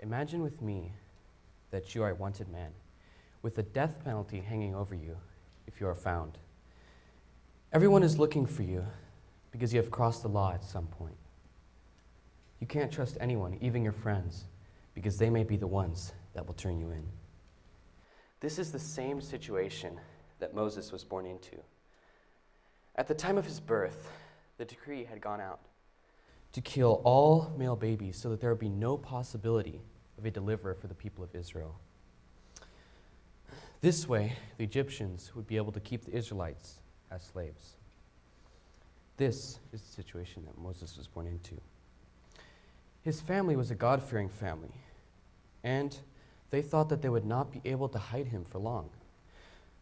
Imagine with me that you are a wanted man, with the death penalty hanging over you if you are found. Everyone is looking for you because you have crossed the law at some point. You can't trust anyone, even your friends, because they may be the ones that will turn you in. This is the same situation that Moses was born into. At the time of his birth, the decree had gone out to kill all male babies so that there would be no possibility of a deliverer for the people of Israel. This way, the Egyptians would be able to keep the Israelites as slaves. This is the situation that Moses was born into. His family was a God-fearing family, and they thought that they would not be able to hide him for long.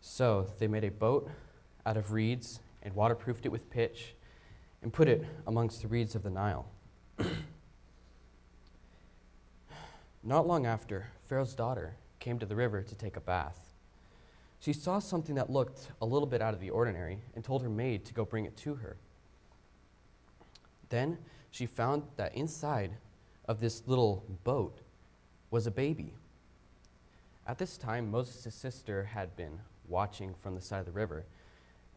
So they made a boat out of reeds and waterproofed it with pitch and put it amongst the reeds of the Nile. Not long after, Pharaoh's daughter came to the river to take a bath. She saw something that looked a little bit out of the ordinary and told her maid to go bring it to her. Then she found that inside of this little boat was a baby. At this time, Moses' sister had been watching from the side of the river,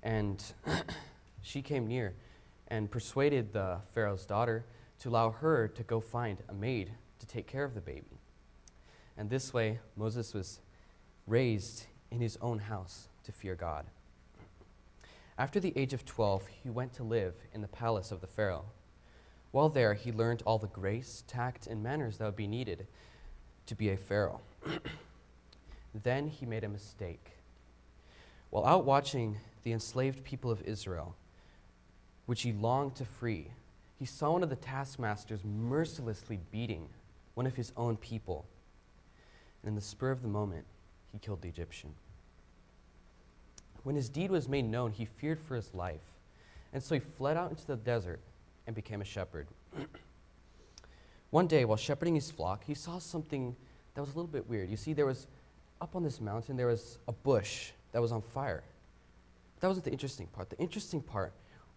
and she came near and persuaded the Pharaoh's daughter to allow her to go find a maid to take care of the baby. And this way, Moses was raised in his own house to fear God. After the age of 12, he went to live in the palace of the Pharaoh. While there, he learned all the grace, tact, and manners that would be needed to be a pharaoh. Then he made a mistake. While out watching the enslaved people of Israel, which he longed to free, he saw one of the taskmasters mercilessly beating one of his own people. And in the spur of the moment, he killed the Egyptian. When his deed was made known, he feared for his life, and so he fled out into the desert and became a shepherd. One day, while shepherding his flock, he saw something that was a little bit weird. You see, there was, up on this mountain, there was a bush that was on fire. That wasn't the interesting part. The interesting part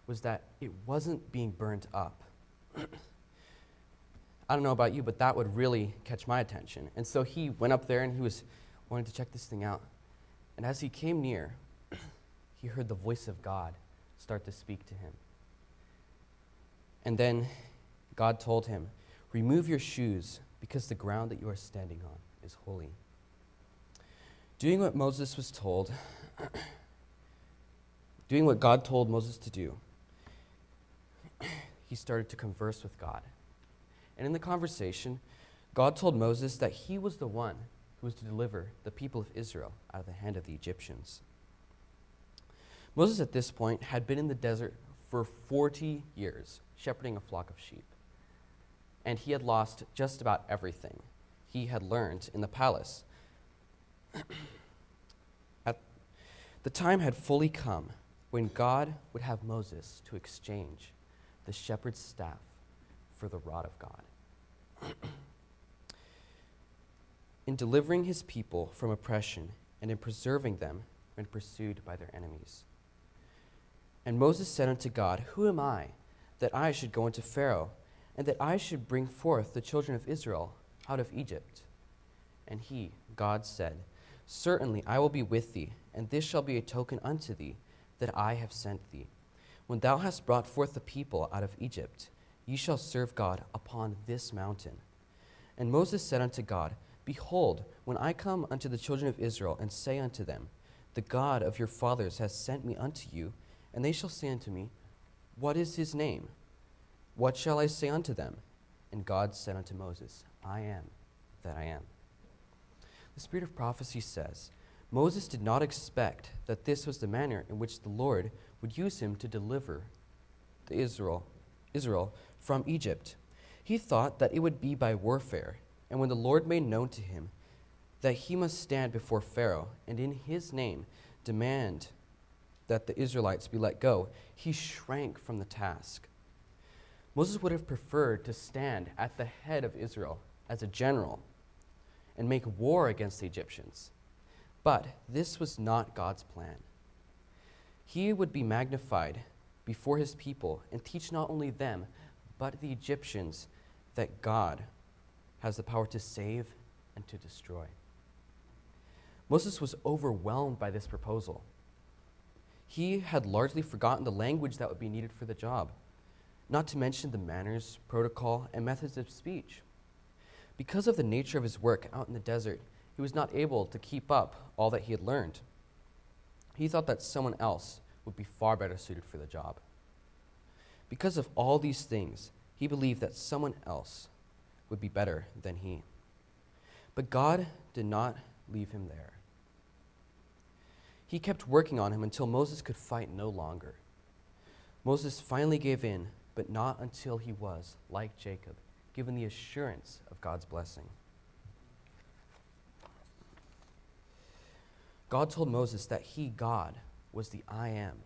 was that it wasn't being burnt up. I don't know about you, but that would really catch my attention. And so he went up there and he was wanting to check this thing out. And as he came near, he heard the voice of God start to speak to him. And then God told him, "Remove your shoes, because the ground that you are standing on is holy." Doing what Moses was told, doing what God told Moses to do, he started to converse with God. And in the conversation, God told Moses that he was the one who was to deliver the people of Israel out of the hand of the Egyptians. Moses at this point had been in the desert for 40 years, shepherding a flock of sheep. And he had lost just about everything he had learned in the palace. The time had fully come when God would have Moses to exchange the shepherd's staff for the rod of God. In delivering his people from oppression and in preserving them when pursued by their enemies. And Moses said unto God, "Who am I, that I should go unto Pharaoh, and that I should bring forth the children of Israel out of Egypt?" And he, God, said, "Certainly I will be with thee, and this shall be a token unto thee, that I have sent thee. When thou hast brought forth the people out of Egypt, ye shall serve God upon this mountain." And Moses said unto God, "Behold, when I come unto the children of Israel, and say unto them, The God of your fathers has sent me unto you, and they shall say unto me, What is his name? What shall I say unto them?" And God said unto Moses, "I am that I am." The Spirit of prophecy says, Moses did not expect that this was the manner in which the Lord would use him to deliver Israel from Egypt. He thought that it would be by warfare, and when the Lord made known to him that he must stand before Pharaoh and in his name demand that the Israelites be let go, he shrank from the task. Moses would have preferred to stand at the head of Israel as a general and make war against the Egyptians. But this was not God's plan. He would be magnified before his people and teach not only them, but the Egyptians that God has the power to save and to destroy. Moses was overwhelmed by this proposal. He had largely forgotten the language that would be needed for the job, not to mention the manners, protocol, and methods of speech. Because of the nature of his work out in the desert, he was not able to keep up all that he had learned. He thought that someone else would be far better suited for the job. Because of all these things, he believed that someone else would be better than he. But God did not leave him there. He kept working on him until Moses could fight no longer. Moses finally gave in, but not until he was, like Jacob, given the assurance of God's blessing. God told Moses that he, God, was the I am,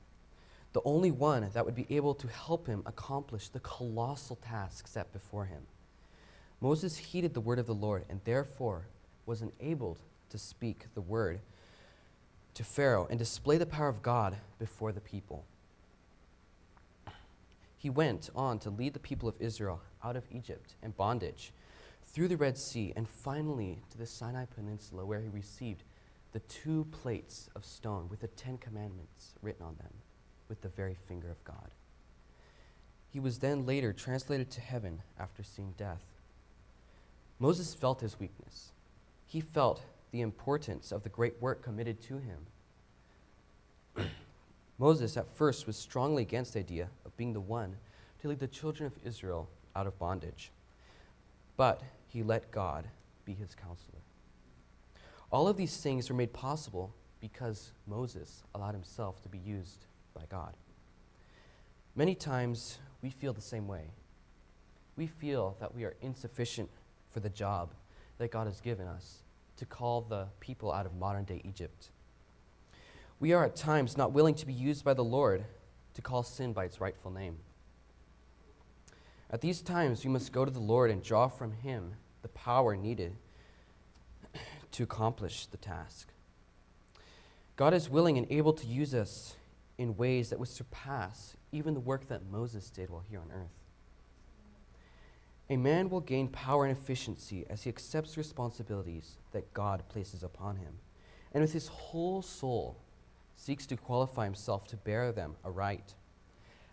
the only one that would be able to help him accomplish the colossal task set before him. Moses heeded the word of the Lord and therefore was enabled to speak the word to Pharaoh and display the power of God before the people. He went on to lead the people of Israel out of Egypt and bondage, through the Red Sea, and finally to the Sinai Peninsula, where he received the 2 plates of stone with the 10 commandments written on them with the very finger of God. He was then later translated to heaven after seeing death. Moses felt his weakness. He felt the importance of the great work committed to him. Moses at first was strongly against the idea of being the one to lead the children of Israel out of bondage, but he let God be his counselor. All of these things were made possible because Moses allowed himself to be used by God. Many times we feel the same way. We feel that we are insufficient for the job that God has given us to call the people out of modern-day Egypt. We are at times not willing to be used by the Lord to call sin by its rightful name. At these times, we must go to the Lord and draw from him the power needed to accomplish the task. God is willing and able to use us in ways that would surpass even the work that Moses did while here on earth. A man will gain power and efficiency as he accepts the responsibilities that God places upon him, and with his whole soul seeks to qualify himself to bear them aright.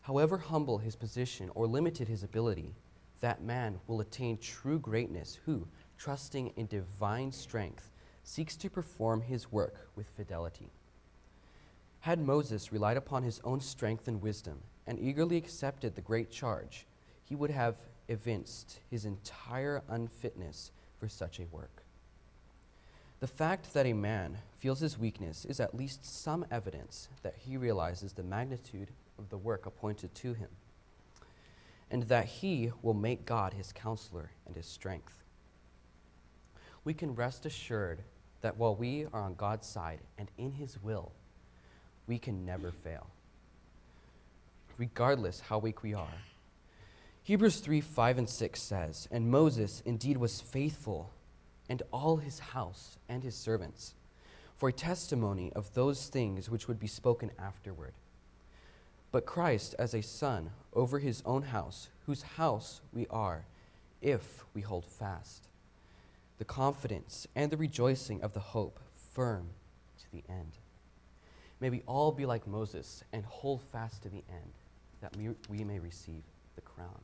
However humble his position or limited his ability, that man will attain true greatness who, trusting in divine strength, seeks to perform his work with fidelity. Had Moses relied upon his own strength and wisdom and eagerly accepted the great charge, he would have evinced his entire unfitness for such a work. The fact that a man feels his weakness is at least some evidence that he realizes the magnitude of the work appointed to him, and that he will make God his counselor and his strength. We can rest assured that while we are on God's side and in his will, we can never fail, regardless how weak we are. Hebrews 3:5-6 says, "And Moses indeed was faithful, and all his house and his servants, for a testimony of those things which would be spoken afterward. But Christ as a son over his own house, whose house we are, if we hold fast the confidence and the rejoicing of the hope firm to the end." May we all be like Moses and hold fast to the end, that we may receive the crown.